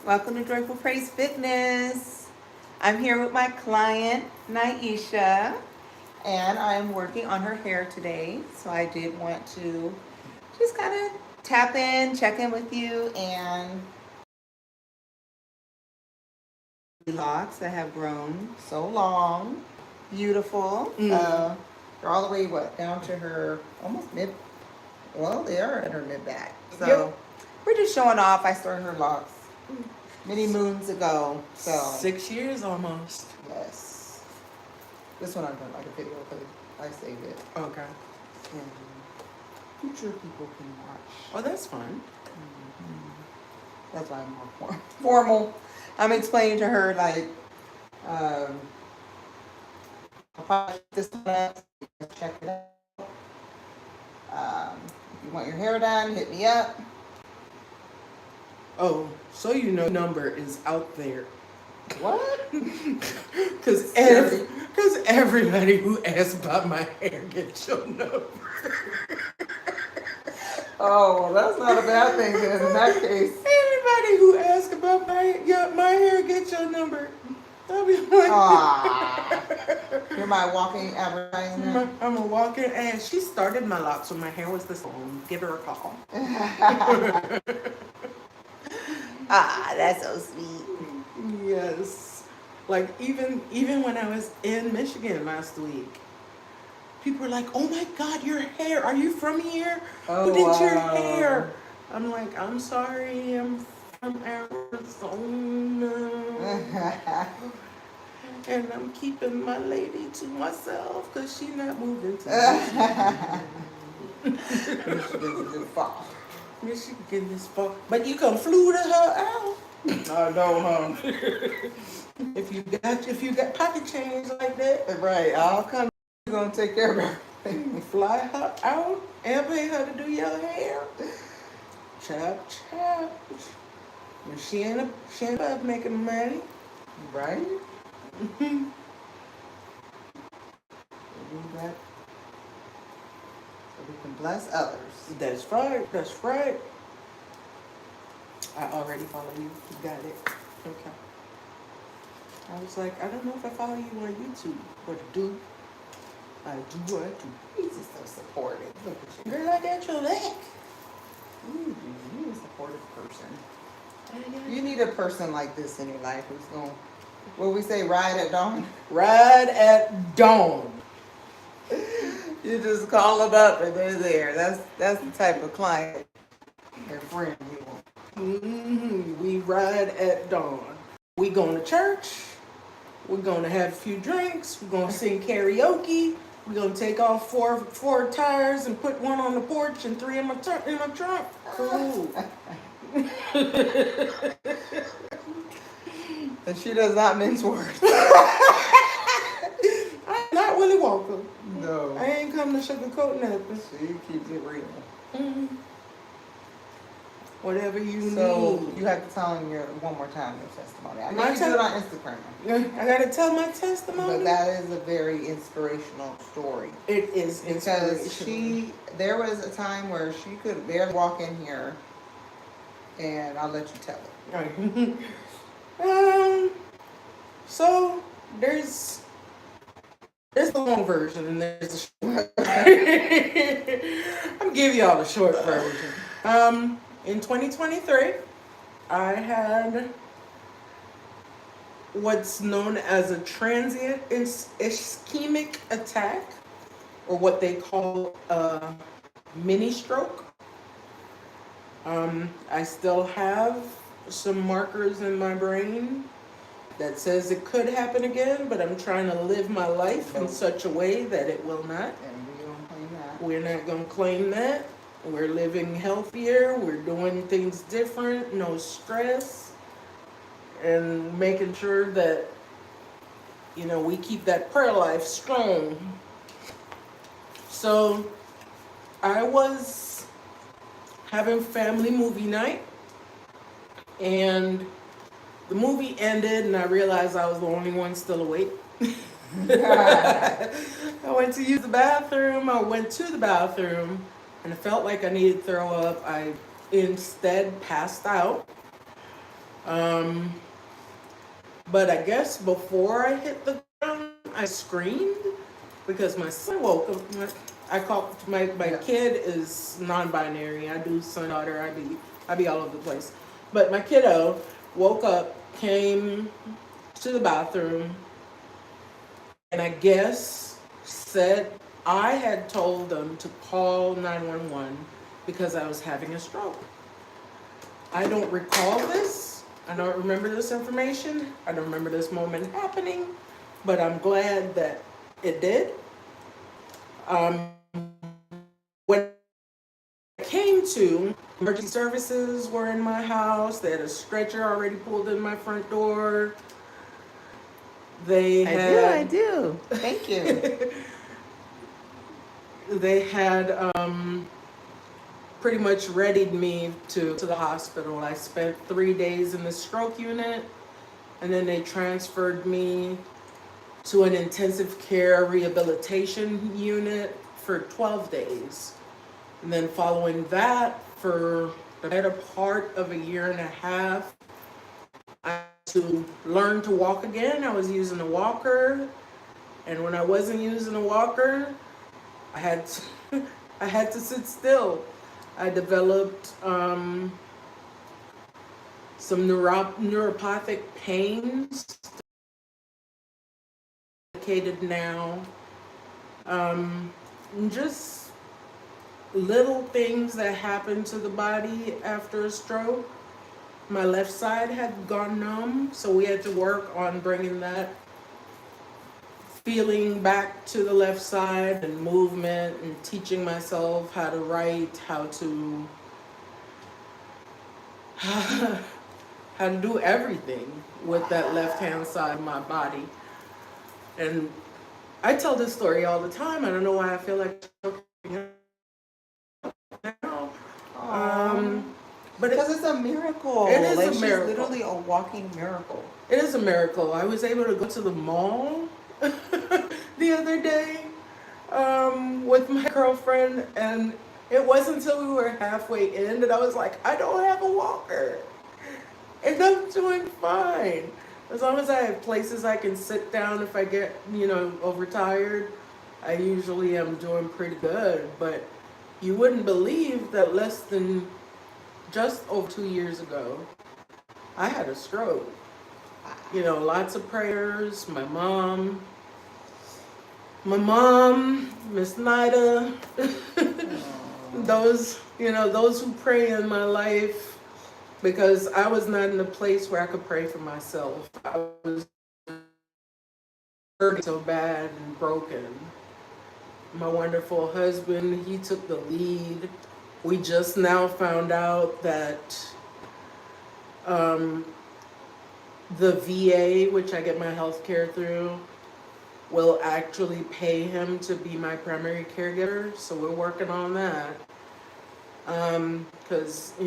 Welcome to Joyful Praise Fitness. I'm here with my client, Naisha, and I'm working on her hair today. So I did want to just kind of tap in, check in with you, and locks that have grown so long, beautiful. They're all the way, down to her almost mid, well, they are at her mid back. So yep. We're just showing off. I started her locks many moons ago. So 6 years almost. Yes. This one I'm doing like a video because I saved it. Okay. And future people can watch. Oh, that's fun. That's why I'm more formal. I'm explaining to her like, I'll probably this up, check it out. If you want your hair done, hit me up. Oh, so you know, number is out there. What? Because everybody who asks about my hair gets your number. Oh, well, that's not a bad thing then in that case. Everybody who asks about my hair gets your number. I'll be like, you're my walking advertisement. I'm a walking ass. She started my locks when my hair was this long. Give her a call. That's so sweet. Yes. Like even when I was in Michigan last week, people were like, "Oh my God, your hair! Are you from here? Oh, who did your hair?" I'm like, "I'm sorry, I'm from Arizona, and I'm keeping my lady to myself because she not moving to Michigan's in fall. Michigan this fall, but you can flew to her out. I know, huh? If you got pocket change like that, right? I'll come. You're gonna take care of everything. Fly her out and pay her to do your hair. Chop. She ain't up making money, right? Do that so we can bless others. That's right. I already follow you. You got it. Okay. I was like, I don't know if I follow you on YouTube, but I do. He's just so supportive. Look at you. Girl, I got your back. You're a supportive person. You need a person like this in your life who's going, what we say, ride at dawn? Ride at dawn. You just call them up and they're there. That's the type of client and friend you want. We ride at dawn. We going to church. We're going to have a few drinks. We're going to sing karaoke. We're going to take off four tires and put one on the porch and three in my trunk. Cool. And she does not mince words. I'm not Willy Wonka. No. I ain't come to sugarcoat nothing. She keeps it real. Whatever you need. So you have to tell them one more time your testimony. I know you do it on Instagram. I got to tell my testimony. But that is a very inspirational story. It is because there was a time where she could barely walk in here, and I'll let you tell it. Right. So there's the long version and there's the short. I'm giving y'all the short version. In 2023, I had what's known as a transient ischemic attack, or what they call a mini stroke. I still have some markers in my brain that says it could happen again, but I'm trying to live my life in such a way that it will not. And we don't claim that. We're not going to claim that. We're living healthier. We're doing things different. No stress. And making sure that, we keep that prayer life strong. So I was having family movie night. And the movie ended and I realized I was the only one still awake. I went to use the bathroom. I went to the bathroom and I felt like I needed to throw up. I instead passed out. Um, but I guess before I hit the ground, I screamed because my son woke up. I call my Yeah. kid is non-binary. I do son daughter. I be all over the place. But my kiddo woke up, came to the bathroom, and I guess said I had told them to call 911 because I was having a stroke. I don't recall this. I don't remember this information. I don't remember this moment happening, but I'm glad that it did. Um, when I came to, emergency services were in my house. They had a stretcher already pulled in my front door. They I had do. Thank you. they had pretty much readied me to the hospital. I spent 3 days in the stroke unit, and then they transferred me to an intensive care rehabilitation unit for 12 days. And then following that, for the better part of a year and a half, I had to learn to walk again. I was using a walker, and when I wasn't using a walker, I had to, I had to sit still. I developed some neuropathic pains, medicated now. Just little things that happen to the body after a stroke. My left side had gone numb, so we had to work on bringing that feeling back to the left side and movement and teaching myself how to write, how to how to do everything with that left hand side of my body. And I tell this story all the time. I don't know why I feel like talking now. Aw. But Because it's a miracle. it is Like, a she's miracle. literally a walking miracle. It is a miracle. I was able to go to the mall the other day with my girlfriend, and it wasn't until we were halfway in that I was like, I don't have a walker. And I'm doing fine. As long as I have places I can sit down if I get, overtired, I usually am doing pretty good. But you wouldn't believe that less than just over 2 years ago, I had a stroke. Lots of prayers. My mom, Miss Nida, those who pray in my life, because I was not in a place where I could pray for myself. I was hurting so bad and broken. My wonderful husband, he took the lead. We just now found out that the VA, which I get my health care through, will actually pay him to be my primary caregiver. So we're working on that. Because he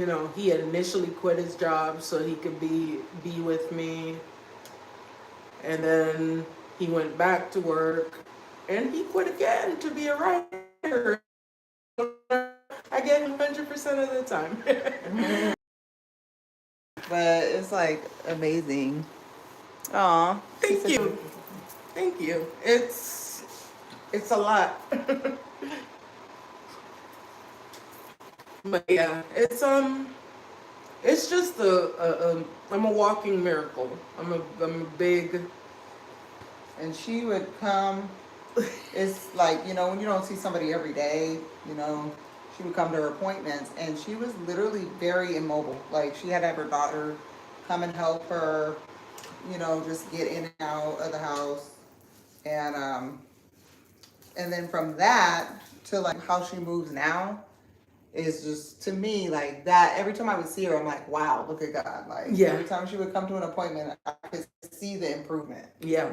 had initially quit his job so he could be with me, and then he went back to work, and he quit again to be a writer. I get him 100% of the time. But it's like amazing. Aw. Thank you. Thank you. It's a lot. But yeah, it's just I'm a walking miracle. I'm a big. And she would come. It's like, when you don't see somebody every day, she would come to her appointments, and she was literally very immobile. Like, she had to have her daughter come and help her, just get in and out of the house. And then from that to like how she moves now is just, to me, like that. Every time I would see her, I'm like, wow, look at God. Like, Yeah. every time she would come to an appointment, I could see the improvement. Yeah.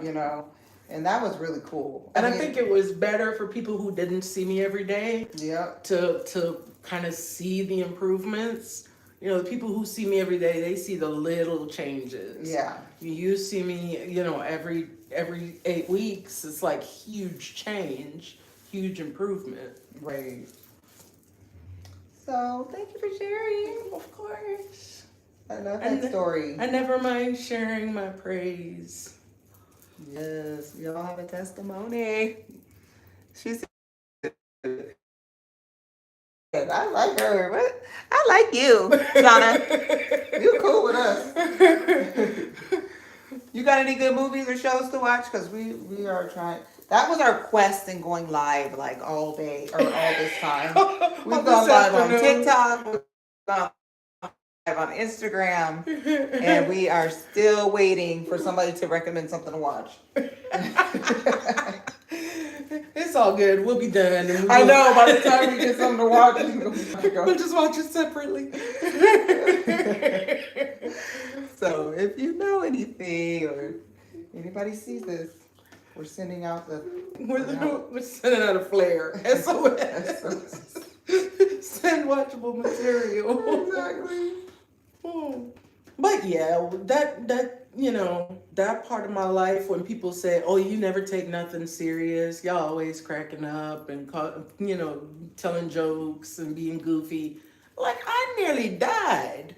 And that was really cool. And I think it was better for people who didn't see me every day Yep. to kind of see the improvements. The people who see me every day, they see the little changes. Yeah. You see me, every 8 weeks, it's like huge change, huge improvement. Right. So thank you for sharing. Of course. I love that story. I never mind sharing my praise. Yes, we all have a testimony. She said, I like her. What? I like you, Shauna. You cool with us. You got any good movies or shows to watch? Because we are trying. That was our quest in going live like all day or all this time. We've gone live on TikTok. We've gone live on Instagram. And we are still waiting for somebody to recommend something to watch. It's all good. We'll be done. And I know. By the time we get something to watch, we'll just watch it separately. So if you know anything or anybody sees this, we're sending out the. We're sending out a flare. SOS. Send watchable material. Exactly. But yeah, that you know, that part of my life when people say, "Oh, you never take nothing serious. Y'all always cracking up and you know, telling jokes and being goofy." Like I nearly died.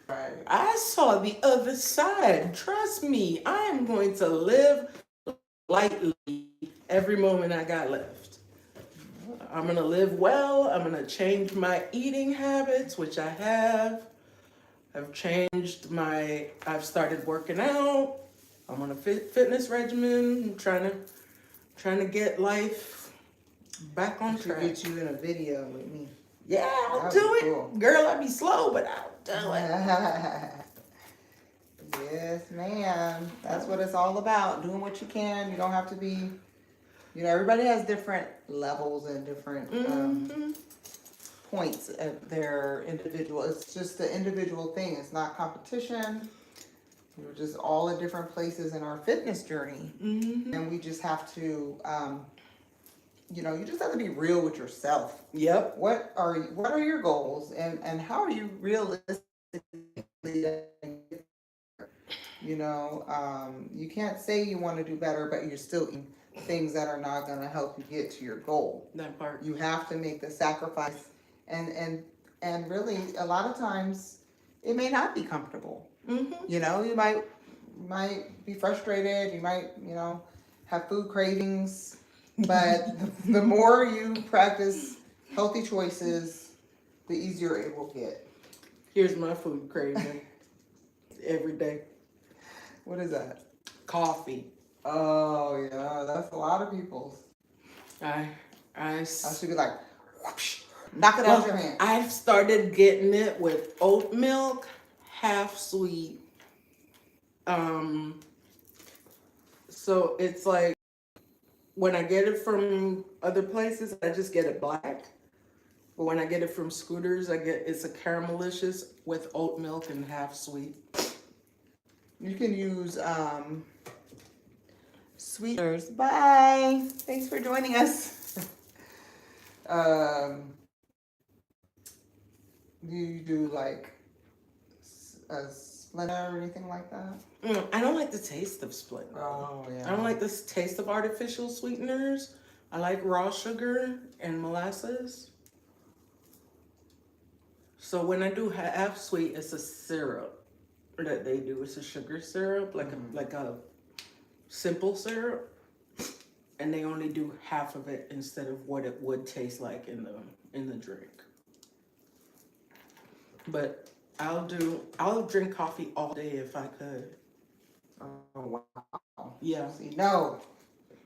Right. I saw the other side. Trust me, I am going to live lightly every moment I got left. I'm gonna live well. I'm gonna change my eating habits, which I have. I've started working out. I'm on a fitness regimen. I'm trying to get life back on track. Get you in a video with me. Yeah, I'll do it. Cool. Girl, I'll be slow, but I'll do it. Yes, ma'am. That's what it's all about. Doing what you can. You don't have to be, you know, everybody has different levels and different points of their individual. It's just an individual thing. It's not competition. We're just all at different places in our fitness journey. And we just have to, you know, you just have to be real with yourself. Yep. What are your goals and how are you realistically? You know, you can't say you want to do better, but you're still eating things that are not going to help you get to your goal. That part. You have to make the sacrifice, and really, a lot of times, it may not be comfortable. You know, you might be frustrated. You might, you know, have food cravings, but the more you practice healthy choices, the easier it will get. Here's my food craving every day. What is that? Coffee. Oh yeah, that's a lot of people's. I should be like, whoosh, knock it out of your hand. I've started getting it with oat milk, half sweet. So it's like when I get it from other places, I just get it black. But when I get it from Scooters, it's a caramelicious with oat milk and half sweet. You can use sweeteners. Bye. Thanks for joining us. Do you do like a Splenda or anything like that? I don't like the taste of Splenda. Oh yeah. I don't like the taste of artificial sweeteners. I like raw sugar and molasses. So when I do half sweet, it's a syrup that they do. It's a sugar syrup, like a simple syrup, and they only do half of it instead of what it would taste like in the drink. But I'll drink coffee all day if I could. Oh wow. Yeah. See, no.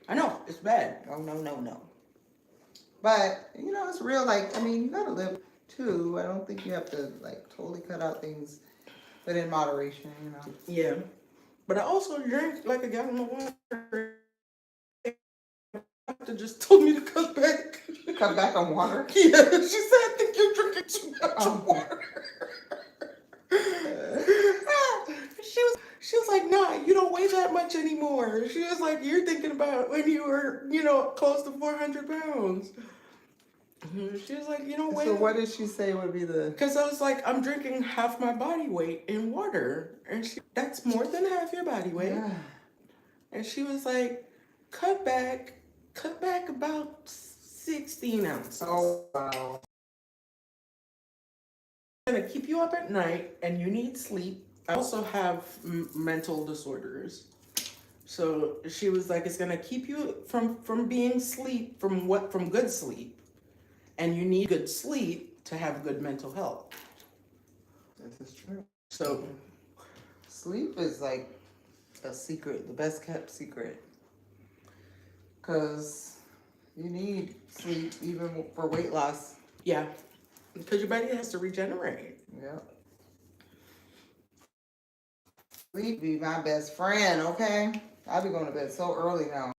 I know it's bad. Oh no. But you know, it's real. Like, I mean, you gotta live too. I don't think you have to like totally cut out things, but in moderation, you know. Yeah. But I also drink like a gallon of water. Doctor just told me to cut back. Cut back on water? Yeah, she said, I think you're drinking too much water. She was like, nah, you don't weigh that much anymore. She was like, you're thinking about when you were, you know, close to 400 pounds. She was like, you don't weigh. So what did she say would be the? Because I was like, I'm drinking half my body weight in water. And that's more than half your body weight. Yeah. And she was like, cut back about 16 ounces. Oh, wow. gonna keep you up at night and you need sleep. I also have mental disorders. So she was like, it's gonna keep you from being sleep, from good sleep. And you need good sleep to have good mental health. This is true. So Sleep is like a secret, the best kept secret. Because you need sleep even for weight loss. yeah, because your body has to regenerate. Yeah. Sleep be my best friend, okay? I be going to bed so early now.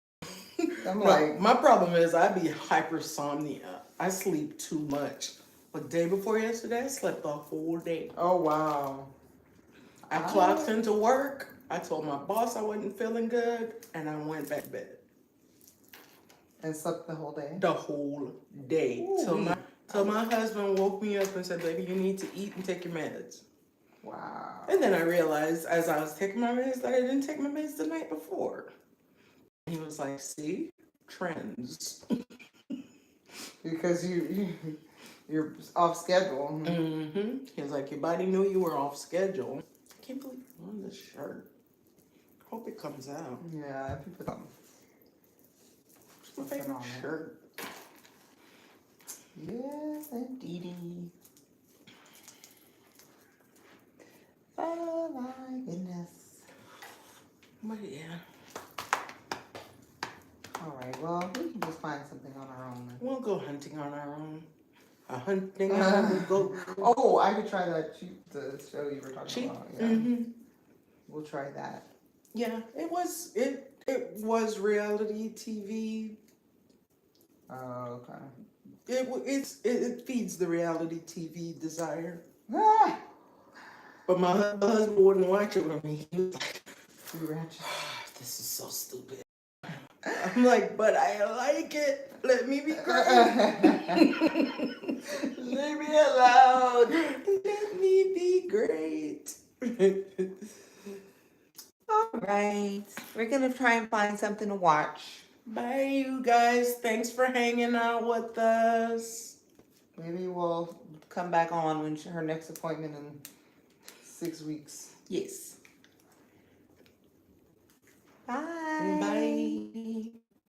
I'm No, like, my problem is I be hypersomnia. I sleep too much. But day before yesterday, I slept the whole day. oh wow. I clocked into work. I told my boss I wasn't feeling good, and I went back to bed. And slept the whole day? The whole day. Ooh, Till my husband woke me up and said, baby, you need to eat and take your meds. wow. And then I realized as I was taking my meds that I didn't take my meds the night before. He was like, see? Trends. Because you're off schedule. Mm-hmm. He was like, your body knew you were off schedule. I can't believe I'm on this shirt. Hope it comes out. Yeah, people come. It's my favorite shirt. Yes, indeedy. Oh my goodness. But yeah, All right, well, we can just find something on our own. we'll go hunting on our own. Hunting on the goat. Oh, I could try that the show you were talking Cheap. about. Yeah. Mm-hmm. We'll try that. Yeah, it was reality TV. Oh, okay. It feeds the reality TV desire. Ah! But my husband wouldn't watch it with me. He was like, Free ratchet. this is so stupid. I'm like, but I like it. Let me be great. Leave me alone. Let me be great. All right. We're going to try and find something to watch. Bye, you guys. Thanks for hanging out with us. Maybe we'll come back on when her next appointment in 6 weeks. Yes. Bye. Bye.